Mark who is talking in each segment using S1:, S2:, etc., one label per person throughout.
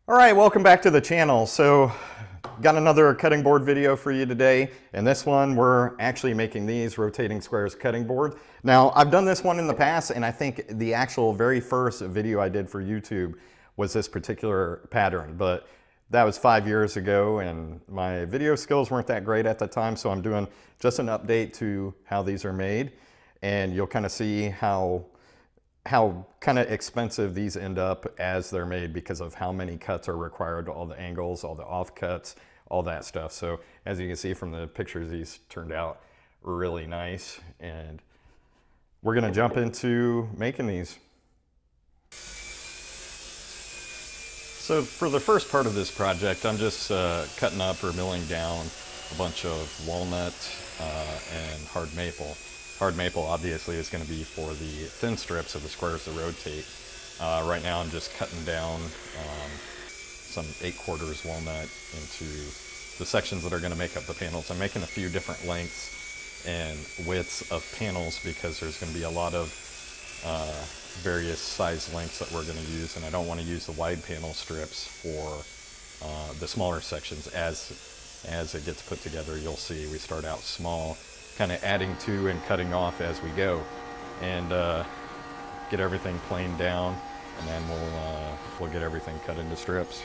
S1: All right, welcome back to the channel. So got another cutting board video for you today. And this one, we're actually making these rotating squares cutting board. Now, I've done this one in the past, and I think the actual very first video I did for YouTube was this particular pattern, but that was 5 years ago, and my video skills weren't that great at the time, so I'm doing just an update to how these are made, and you'll kind of see how kind of expensive these end up as they're made because of how many cuts are required, all the angles, all the offcuts, all that stuff. So as you can see from the pictures, these turned out really nice, and we're gonna jump into making these. So for the first part of this project, I'm just cutting up or milling down a bunch of walnut and hard maple. Hard maple obviously is going to be for the thin strips of the squares to rotate. Right now I'm just cutting down some 8/4 walnut into the sections that are going to make up the panels. I'm making a few different lengths and widths of panels because there's going to be a lot of various size lengths that we're going to use, and I don't want to use the wide panel strips for the smaller sections. As it gets put together, you'll see we start out small, kind of adding to and cutting off as we go, and get everything planed down, and then we'll get everything cut into strips.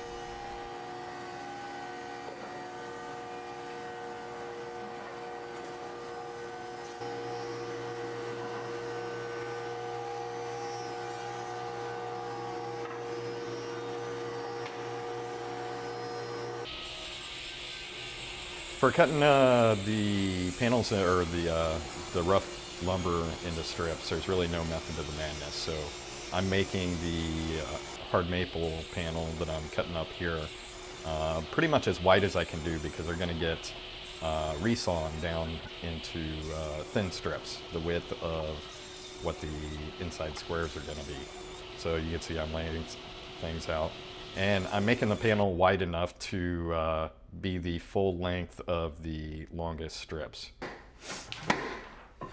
S1: For cutting the panels or the rough lumber into strips, there's really no method to the madness. So I'm making the hard maple panel that I'm cutting up here pretty much as wide as I can do, because they're going to get resawn down into thin strips, the width of what the inside squares are going to be. So you can see I'm laying things out. And I'm making the panel wide enough to be the full length of the longest strips.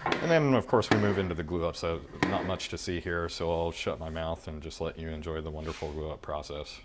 S1: And then of course we move into the glue up, so not much to see here, so I'll shut my mouth and just let you enjoy the wonderful glue up process.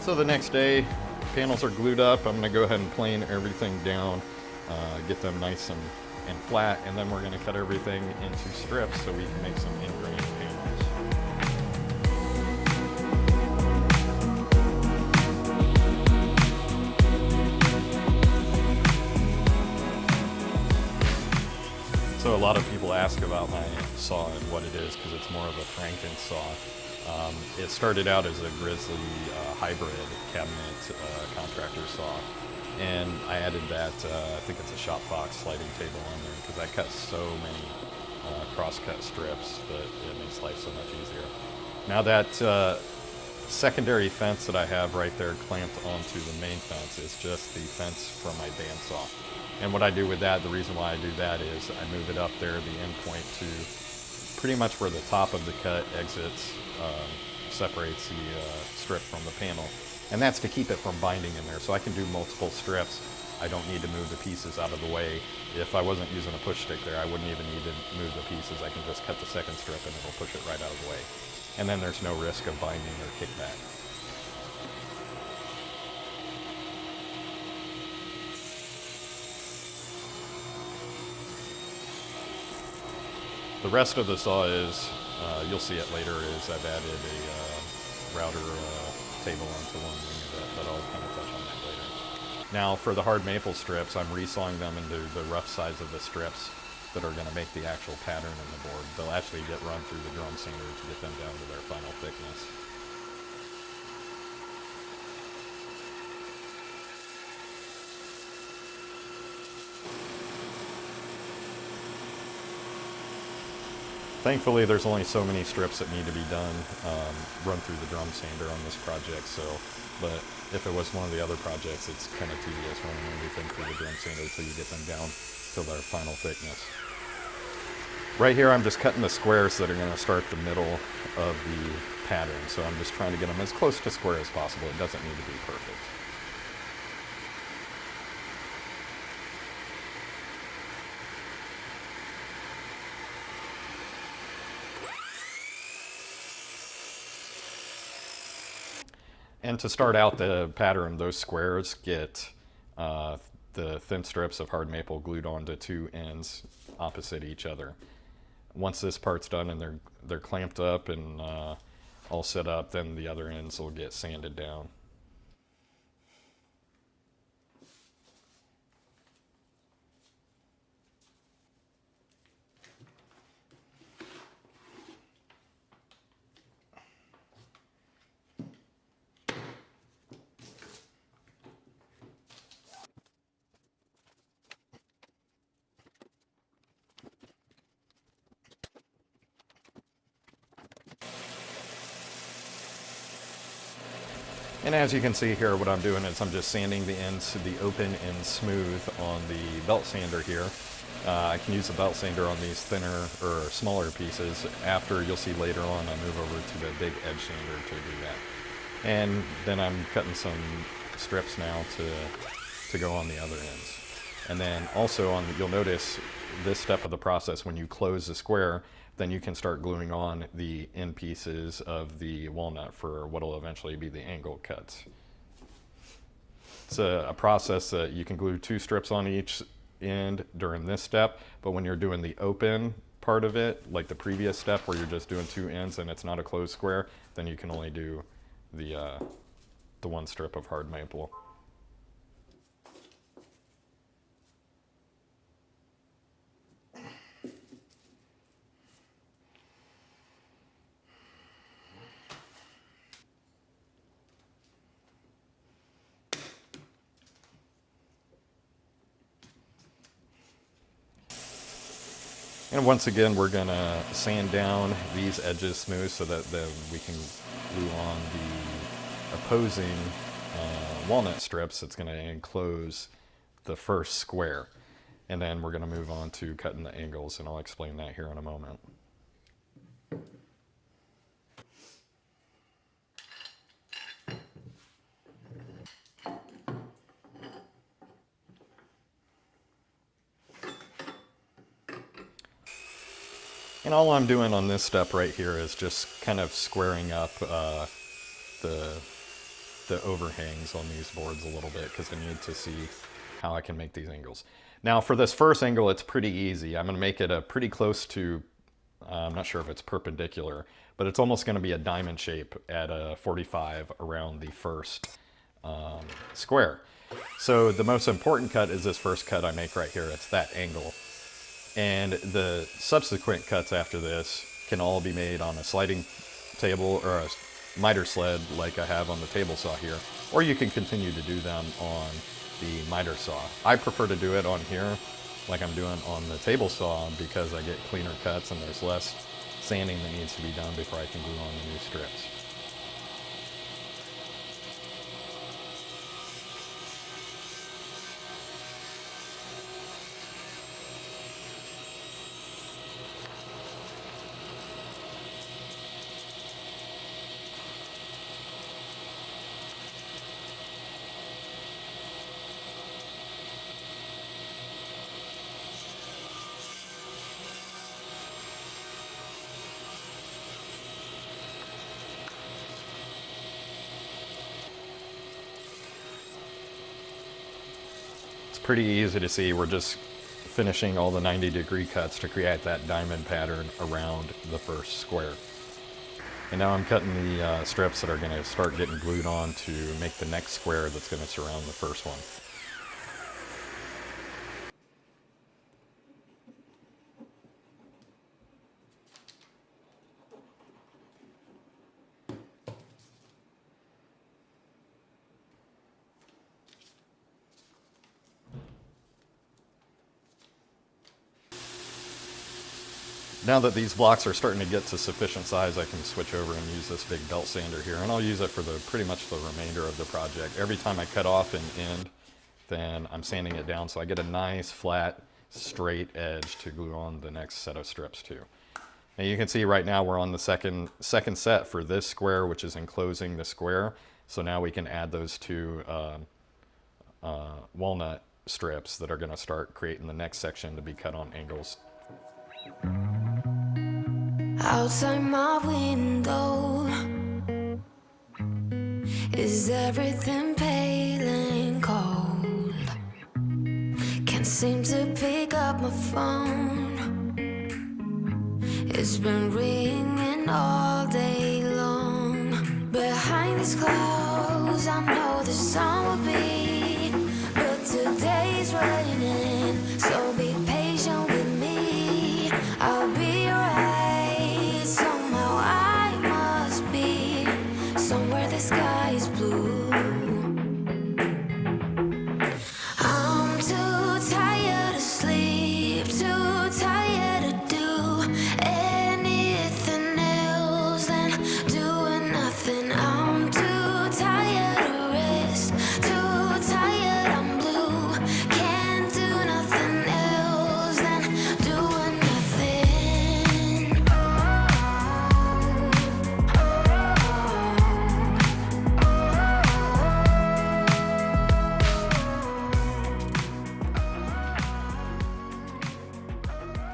S1: So the next day, panels are glued up. I'm going to go ahead and plane everything down, get them nice and flat, and then we're going to cut everything into strips so we can make some ingrained panels. So a lot of people ask about my saw and what it is, because it's more of a Franken saw. It started out as a Grizzly hybrid cabinet contractor saw, and I added that, I think it's a Shop Fox sliding table on there, because I cut so many cross-cut strips that it makes life so much easier. Now that secondary fence that I have right there clamped onto the main fence is just the fence from my bandsaw. And what I do with that, the reason why I do that is I move it up there, the end point, to pretty much where the top of the cut exits, separates the strip from the panel. And that's to keep it from binding in there. So I can do multiple strips. I don't need to move the pieces out of the way. If I wasn't using a push stick there, I wouldn't even need to move the pieces. I can just cut the second strip and it'll push it right out of the way. And then there's no risk of binding or kickback. The rest of the saw is, you'll see it later, is I've added a router table onto one wing of it, but I'll kind of touch on that later. Now for the hard maple strips, I'm resawing them into the rough size of the strips that are going to make the actual pattern in the board. They'll actually get run through the drum sander to get them down to their final thickness. Thankfully, there's only so many strips that need to be done, run through the drum sander on this project, but if it was one of the other projects, it's kind of tedious running everything through the drum sander until you get them down to their final thickness. Right here, I'm just cutting the squares that are going to start the middle of the pattern, so I'm just trying to get them as close to square as possible. It doesn't need to be perfect. And to start out the pattern, those squares get the thin strips of hard maple glued onto two ends opposite each other. Once this part's done and they're clamped up and all set up, then the other ends will get sanded down. And as you can see here, what I'm doing is I'm just sanding the ends to the open and smooth on the belt sander here. I can use the belt sander on these thinner or smaller pieces. After, you'll see later on, I move over to the big edge sander to do that. And then I'm cutting some strips now to go on the other ends. And then also you'll notice this step of the process, when you close the square, then you can start gluing on the end pieces of the walnut for what will eventually be the angle cuts. It's a process that you can glue 2 strips on each end during this step, but when you're doing the open part of it, like the previous step where you're just doing 2 ends and it's not a closed square, then you can only do the 1 strip of hard maple. And once again, we're going to sand down these edges smooth so that we can glue on the opposing walnut strips that's going to enclose the first square. And then we're going to move on to cutting the angles, and I'll explain that here in a moment. And all I'm doing on this step right here is just kind of squaring up the overhangs on these boards a little bit, because I need to see how I can make these angles. Now for this first angle, it's pretty easy. I'm going to make it a pretty close to, I'm not sure if it's perpendicular, but it's almost going to be a diamond shape at a 45 around the first square. So the most important cut is this first cut I make right here. It's that angle. And the subsequent cuts after this can all be made on a sliding table or a miter sled like I have on the table saw here, or you can continue to do them on the miter saw. I prefer to do it on here like I'm doing on the table saw because I get cleaner cuts and there's less sanding that needs to be done before I can glue on the new strips. Pretty easy to see. We're just finishing all the 90-degree cuts to create that diamond pattern around the first square. And now I'm cutting the strips that are going to start getting glued on to make the next square that's going to surround the first one. Now that these blocks are starting to get to sufficient size, I can switch over and use this big belt sander here, and I'll use it for pretty much the remainder of the project. Every time I cut off an end, then I'm sanding it down so I get a nice flat straight edge to glue on the next set of strips to. And you can see right now we're on the second set for this square, which is enclosing the square. So now we can add those two walnut strips that are going to start creating the next section to be cut on angles.
S2: Outside my window, is everything pale and cold? Can't seem to pick up my phone. It's been ringing all day long. Behind these clouds, I know the sun will be, but today's raining, so be patient with me. I'll be alright. Somehow I must be somewhere the sky is blue. I'm too tired to sleep, too tired to do anything else than doing nothing. I'm too tired to rest, too tired, I'm blue. Can't do nothing else than doing nothing.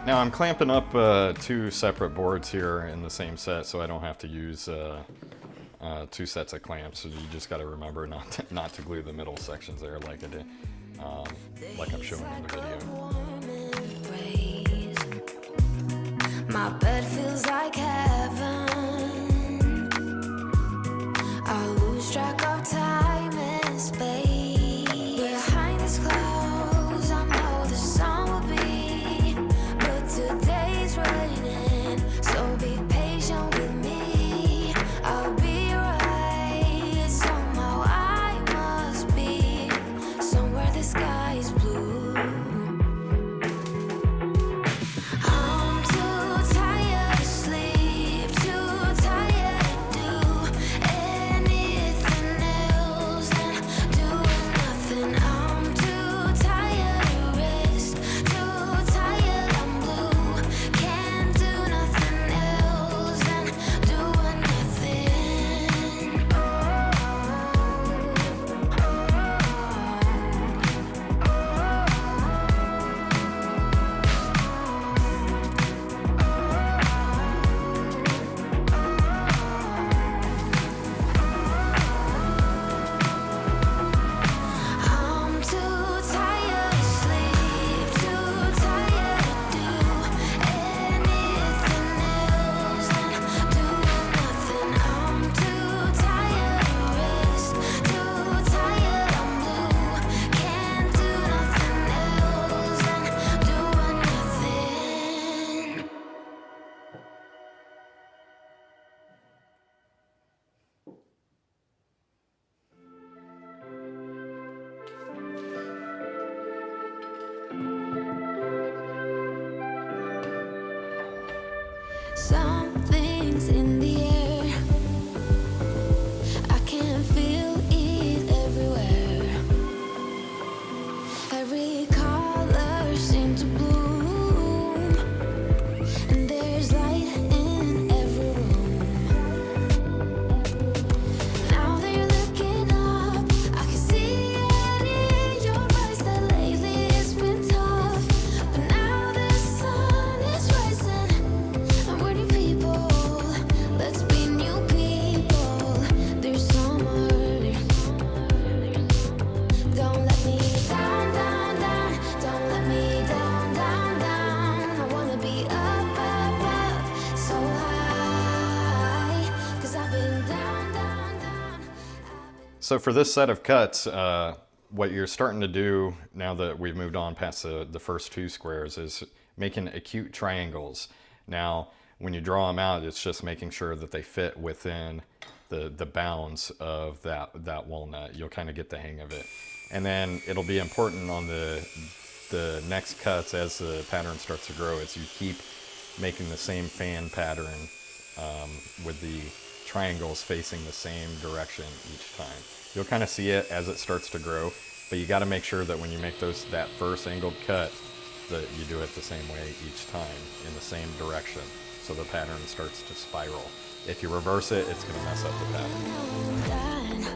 S1: Now I'm clamping up two separate boards here in the same set, so I don't have to use two sets of clamps. So you just got to remember not to glue the middle sections there like I did, like I'm showing in the video.
S2: My bed feels like heaven. I lose track of time and space. Behind these clouds, I know the sun will be, but today's raining, so be patient with me. I'll be right. Somehow I must be somewhere the sky is blue. I'm too tired to sleep.
S1: So for this set of cuts, what you're starting to do now that we've moved on past the first two squares is making acute triangles. Now, when you draw them out, it's just making sure that they fit within the bounds of that walnut. You'll kind of get the hang of it. And then it'll be important on the next cuts as the pattern starts to grow as you keep making the same fan pattern with the triangles facing the same direction each time. You'll kind of see it as it starts to grow, but you got to make sure that when you make that first angled cut that you do it the same way each time in the same direction so the pattern starts to spiral. If you reverse it, it's going to mess up the pattern.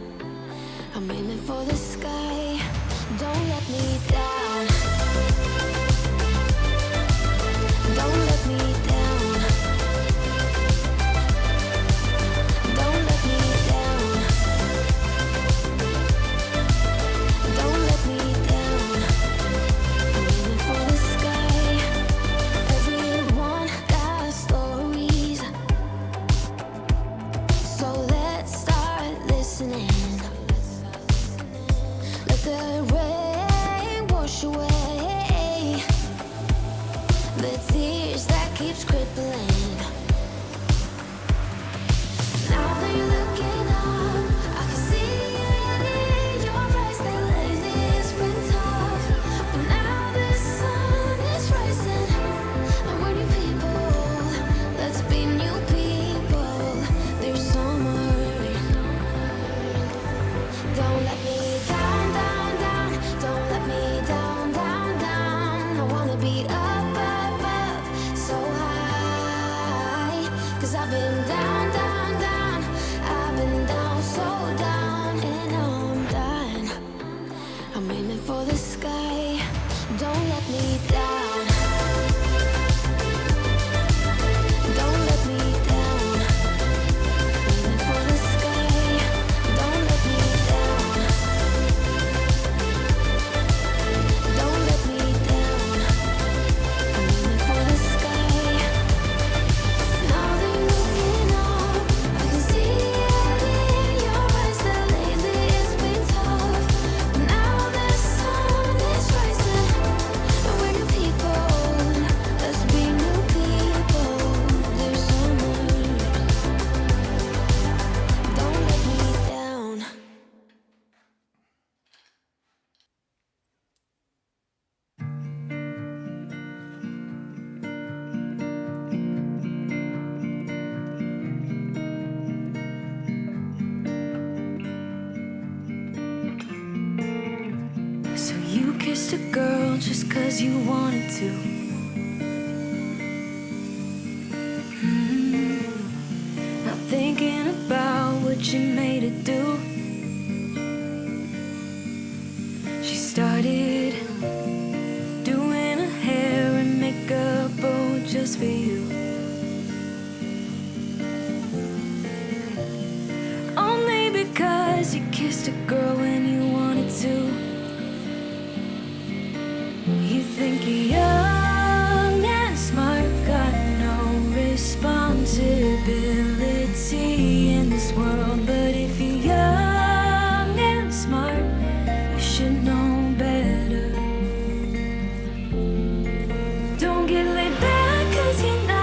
S2: I'm aiming for the sky, don't let me down. Don't let me down. Don't let me down. Don't let me down. I'm aiming for the sky. Everyone got stories, so let's start listening. Let the rain wash away the tears that keeps crippling. Now that you're looking up, I can see it in your eyes that lately it's been tough. But now the sun is rising, and we're new people. Let's be new people. There's summer. Don't let me down, down, down. Don't let me down, down, down. I wanna be up, up, up, so high. 'Cause I've been down, down, down. I've been down, so down. And now I'm done. I'm aiming for the sky. Don't let me down. Don't let me down. Aiming for the sky. Don't let me down. Don't let me down. I'm aiming for the sky. Now that you're looking up, I can see it in your eyes that lately it's been tough. Now the sun is rising, and we're new people. Let's be new people. There's summer. Don't let me down. So you kissed a girl just 'cause you wanted to. Not thinking about what you made it do. She started doing her hair and makeup, oh, just for you. Only because you kissed a girl when you wanted to. You think you're young and smart, got no responsibility in this world. But if you're young and smart, you should know better. Don't get laid back 'cause you're not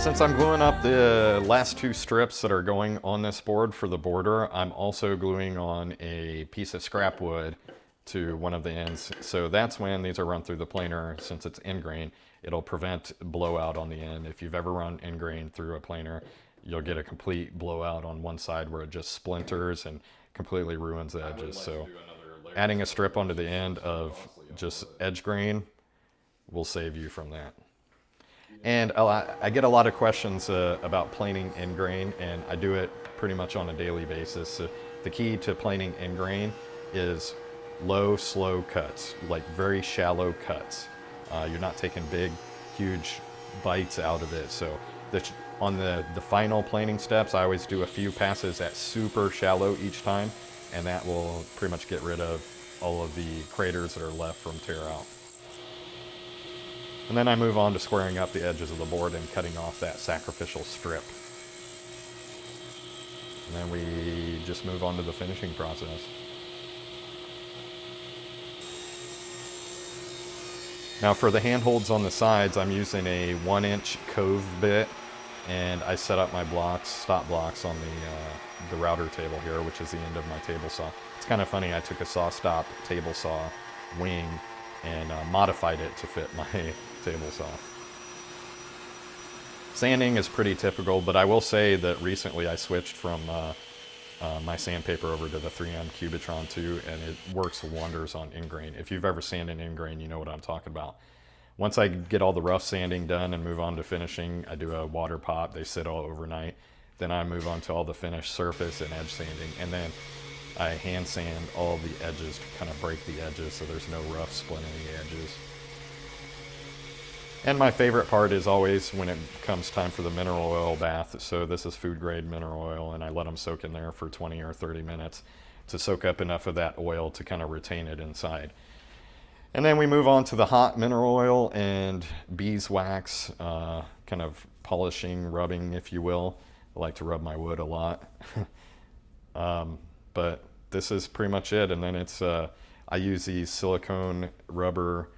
S1: Since I'm gluing up the last two strips that are going on this board for the border, I'm also gluing on a piece of scrap wood to one of the ends. So that's when these are run through the planer. Since it's end grain, it'll prevent blowout on the end. If you've ever run end grain through a planer, you'll get a complete blowout on one side where it just splinters and completely ruins the edges. So adding a strip onto the end of just edge grain will save you from that. And I get a lot of questions about planing end grain, and I do it pretty much on a daily basis. So the key to planing end grain is low, slow cuts, like very shallow cuts. You're not taking big, huge bites out of it. So on the final planing steps, I always do a few passes at super shallow each time, and that will pretty much get rid of all of the craters that are left from tear out. And then I move on to squaring up the edges of the board and cutting off that sacrificial strip. And then we just move on to the finishing process. Now for the handholds on the sides, I'm using a 1-inch cove bit, and I set up my blocks, stop blocks on the router table here, which is the end of my table saw. It's kind of funny, I took a saw stop table saw wing and modified it to fit my table saw. Sanding is pretty typical, but I will say that recently I switched from my sandpaper over to the 3M Cubitron 2, and it works wonders on end grain. If you've ever sanded end grain, you know what I'm talking about. Once I get all the rough sanding done and move on to finishing, I do a water pop. They sit all overnight. Then I move on to all the finished surface and edge sanding, and then I hand sand all the edges to kind of break the edges so there's no rough splintering edges. And my favorite part is always when it comes time for the mineral oil bath. So this is food grade mineral oil, and I let them soak in there for 20 or 30 minutes to soak up enough of that oil to kind of retain it inside. And then we move on to the hot mineral oil and beeswax, kind of polishing, rubbing, if you will. I like to rub my wood a lot. But this is pretty much it. And then it's, I use these silicone rubber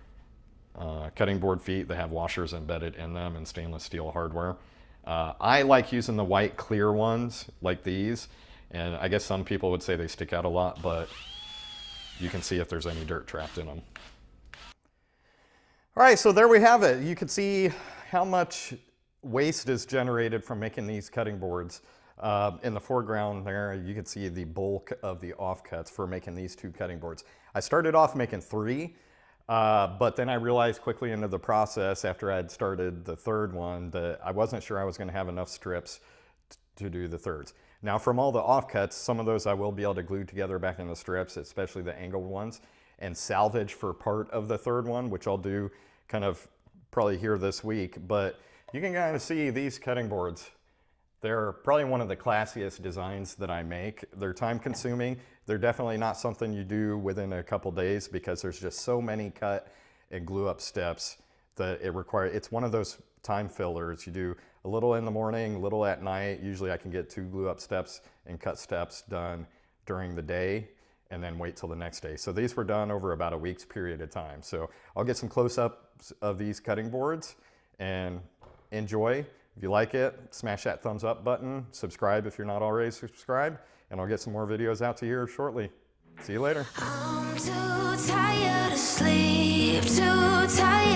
S1: cutting board feet that have washers embedded in them and stainless steel hardware. I like using the white clear ones like these, and I guess some people would say they stick out a lot, but you can see if there's any dirt trapped in them. All right, so there we have it. You can see how much waste is generated from making these cutting boards. In the foreground there, you can see the bulk of the offcuts for making these two cutting boards. I started off making 3, but then I realized quickly into the process after I had started the third one that I wasn't sure I was going to have enough strips to do the thirds. Now from all the offcuts, some of those I will be able to glue together back in the strips, especially the angled ones, and salvage for part of the third one, which I'll do kind of probably here this week. But you can kind of see these cutting boards. They're probably one of the classiest designs that I make. They're time consuming. They're definitely not something you do within a couple days because there's just so many cut and glue up steps that it's one of those time fillers. You do a little in the morning, a little at night. Usually I can get 2 glue up steps and cut steps done during the day and then wait till the next day. So these were done over about a week's period of time. So I'll get some close-ups of these cutting boards and enjoy. If you like it, smash that thumbs up button, subscribe if you're not already subscribed, and I'll get some more videos out to you here shortly. See you later.
S2: I'm too tired to sleep, too tired.